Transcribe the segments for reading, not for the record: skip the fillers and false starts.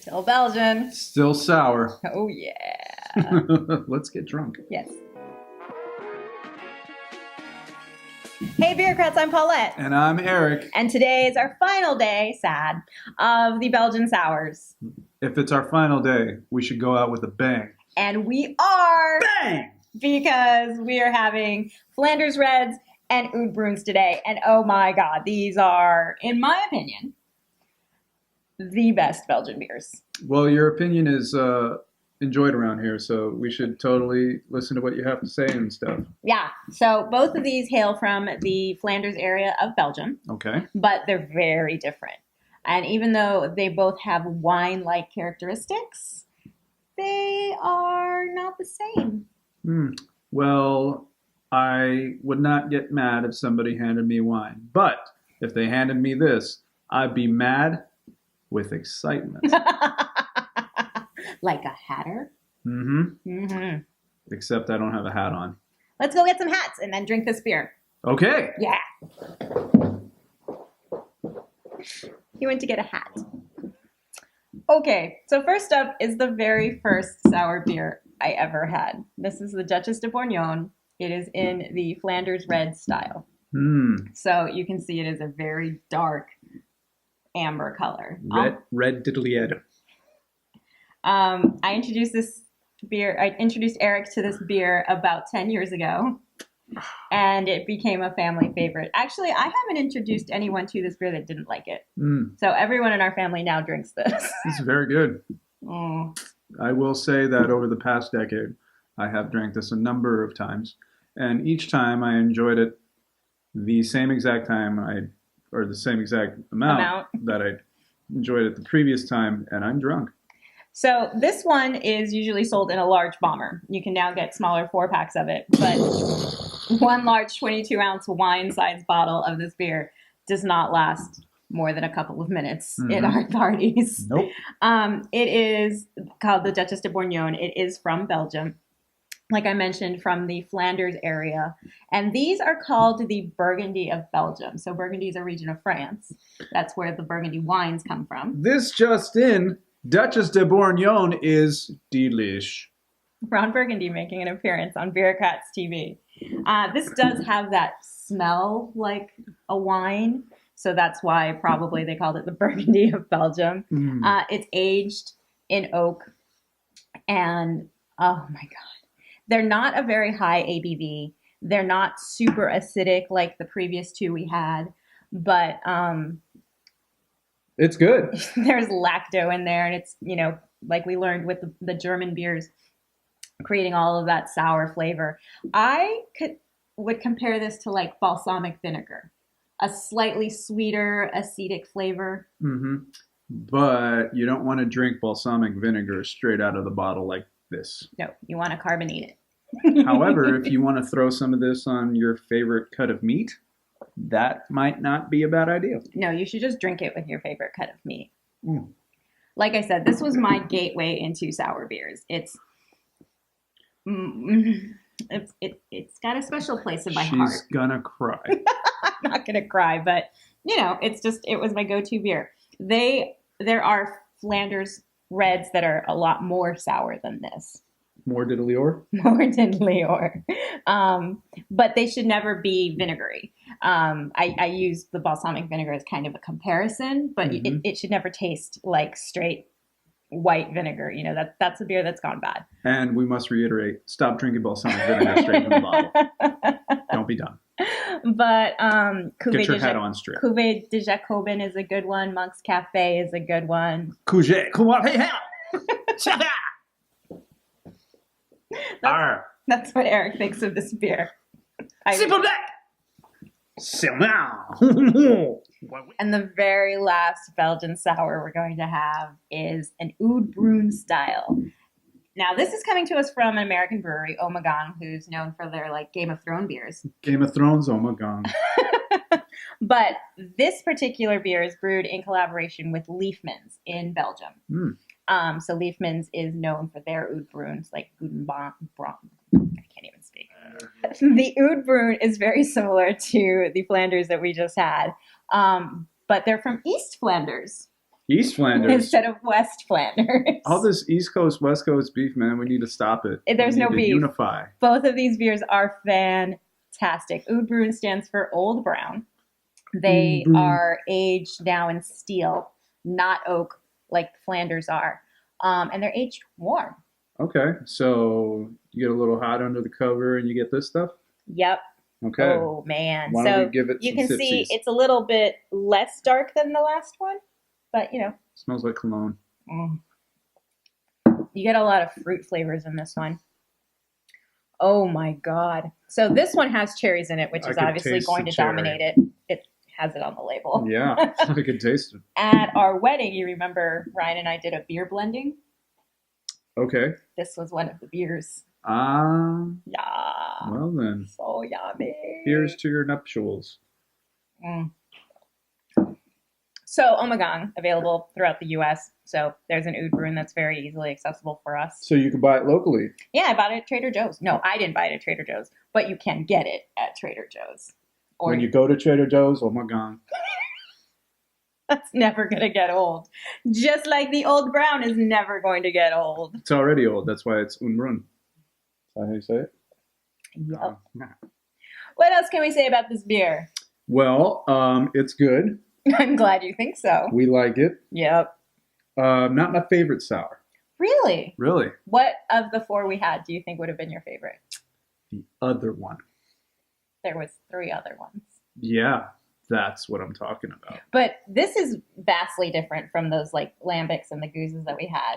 Still Belgian. Still sour. Oh, yeah. Let's get drunk. Yes. Hey, Beerocrats, I'm Paulette. And I'm Eric. And today is our final day, sad, of the Belgian sours. If it's our final day, we should go out with a bang. And we are! Bang! Because we are having Flanders Reds and Oud Bruins today. And oh my god, these are, in my opinion, the best Belgian beers. Well, your opinion is enjoyed around here, so we should totally listen to what you have to say and stuff. Yeah, so both of these hail from the Flanders area of Belgium. Okay. But they're very different. And even though they both have wine-like characteristics, they are not the same. Well, I would not get mad if somebody handed me wine. But if they handed me this, I'd be mad with excitement. Like a hatter? Mm-hmm. Except I don't have a hat on. Let's go get some hats and then drink this beer. Okay. Yeah. He went to get a hat. Okay, so first up is the very first sour beer I ever had. This is the Duchess de Bourgogne. It is in the Flanders Red style. So you can see it is a very dark amber color. Red diddly ed. I introduced Eric to this beer about 10 years ago, and it became a family favorite. Actually, I haven't introduced anyone to this beer that didn't like it. So everyone in our family now drinks this. It's very good. Oh. I will say that over the past decade, I have drank this a number of times, and each time I enjoyed it the same exact time or the same exact amount that I enjoyed it the previous time, and I'm drunk. So this one is usually sold in a large bomber. You can now get smaller 4-packs of it, but one large 22-ounce wine-sized bottle of this beer does not last more than a couple of minutes in our parties. Nope. It is called the Duchess de Bourgogne. It is from Belgium, like I mentioned, from the Flanders area. And these are called the Burgundy of Belgium. So Burgundy is a region of France. That's where the Burgundy wines come from. This just in, Duchess de Bourgogne is delish. Ron Burgundy making an appearance on Beerocrats TV. This does have that smell like a wine, so that's why probably they called it the Burgundy of Belgium. It's aged in oak, and oh my god, they're not a very high ABV. They're not super acidic like the previous two we had, but it's good. There's lacto in there, and it's, like we learned with the German beers, creating all of that sour flavor. I would compare this to like balsamic vinegar, a slightly sweeter, acetic flavor. But you don't want to drink balsamic vinegar straight out of the bottle like this. No, you want to carbonate it. However, if you want to throw some of this on your favorite cut of meat, that might not be a bad idea. No, you should just drink it with your favorite cut of meat. Like I said, this was my gateway into sour beers. It's got a special place in my heart. She's gonna cry. I'm not gonna cry, but it was my go-to beer. There are Flanders Reds that are a lot more sour than this. More diddly or? More diddly or. But they should never be vinegary. I use the balsamic vinegar as kind of a comparison, but it should never taste like straight white vinegar. That's a beer that's gone bad. And we must reiterate, stop drinking balsamic vinegar straight from the bottle. Don't be dumb. But get your head on straight. Cuvée de Jacobin is a good one. Monk's Cafe is a good one. That's what Eric thinks of this beer. And the very last Belgian sour we're going to have is an Oud Bruins style. Now, this is coming to us from an American brewery, Ommegang, who's known for their Game of Thrones beers. Game of Thrones, Ommegang. But this particular beer is brewed in collaboration with Liefmans in Belgium. So Liefmans is known for their Oud Bruins, like Gudenbach. I can't even speak. The Oud Bruin is very similar to the Flanders that we just had, but they're from East Flanders. East Flanders. instead of West Flanders. All this East Coast, West Coast beef, man, we need to stop it. There's no beef. Unify. Both of these beers are fantastic. Oud Bruin stands for Old Brown. They are aged now in steel, not oak like Flanders are. And they're aged warm. Okay, so you get a little hot under the cover and you get this stuff? Yep. Okay. Oh, man. Why don't we give it you some can sipsies? see it's a little bit less dark than the last one, but, Smells like cologne. You get a lot of fruit flavors in this one. Oh, my God. So this one has cherries in it, which is obviously going to dominate it. It has it on the label. Yeah, I could taste it. At our wedding, you remember Ryan and I did a beer blending? Okay. This was one of the beers. Yeah. Yeah. Well then. So yummy. Here's to your nuptials. So Ommegang, available throughout the U.S. So there's an Oud Bruin that's very easily accessible for us. So you can buy it locally? Yeah, I bought it at Trader Joe's. No, I didn't buy it at Trader Joe's, but you can get it at Trader Joe's. Or when you go to Trader Joe's, oh my God. That's never going to get old. Just like the Old Brown is never going to get old. It's already old. That's why it's Unbrun. Is that how you say it? Yep. What else can we say about this beer? Well, it's good. I'm glad you think so. We like it. Yep. Not my favorite sour. Really? Really? What of the four we had do you think would have been your favorite? The other one. There was 3 other ones. Yeah, that's what I'm talking about. But this is vastly different from those like lambics and the gooses that we had.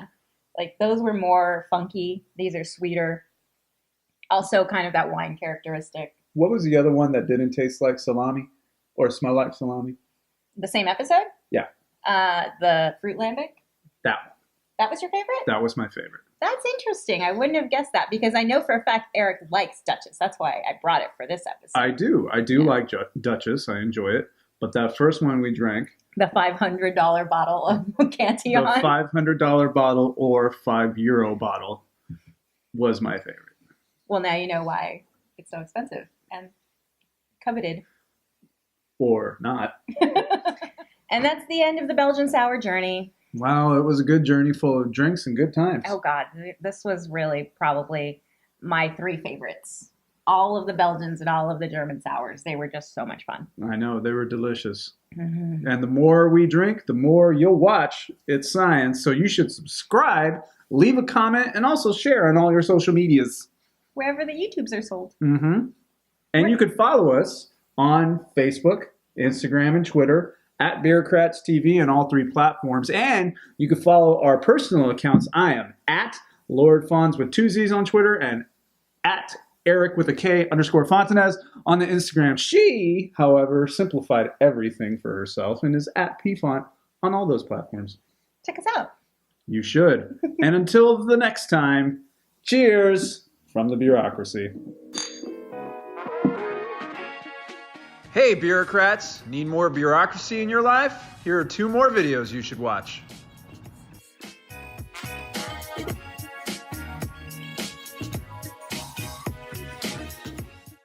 Like those were more funky. These are sweeter. Also kind of that wine characteristic. What was the other one that didn't taste like salami or smell like salami? The same episode? Yeah. The fruit lambic? That one. That was your favorite? That was my favorite. That's interesting. I wouldn't have guessed that because I know for a fact Eric likes Duchess. That's why I brought it for this episode. I do. I do like Duchess. I enjoy it. But that first one we drank. The $500 bottle of Cantillon. The $500 bottle or €5 bottle was my favorite. Well, now you know why it's so expensive and coveted. Or not. And that's the end of the Belgian sour journey. Wow, it was a good journey full of drinks and good times. Oh, God. This was really probably my 3 favorites. All of the Belgians and all of the German sours. They were just so much fun. I know. They were delicious. Mm-hmm. And the more we drink, the more you'll watch It's Science. So you should subscribe, leave a comment, and also share on all your social medias. Wherever the YouTubes are sold. Mm-hmm. And you can follow us on Facebook, Instagram, and Twitter at Beerocrats TV on all 3 platforms. And you can follow our personal accounts. I am at Lord Fonz with 2 Z's on Twitter and at Eric with a K _Fontanez on the Instagram. She, however, simplified everything for herself and is at PFont on all those platforms. Check us out. You should. And until the next time, cheers from the bureaucracy. Hey, bureaucrats! Need more bureaucracy in your life? Here are 2 more videos you should watch.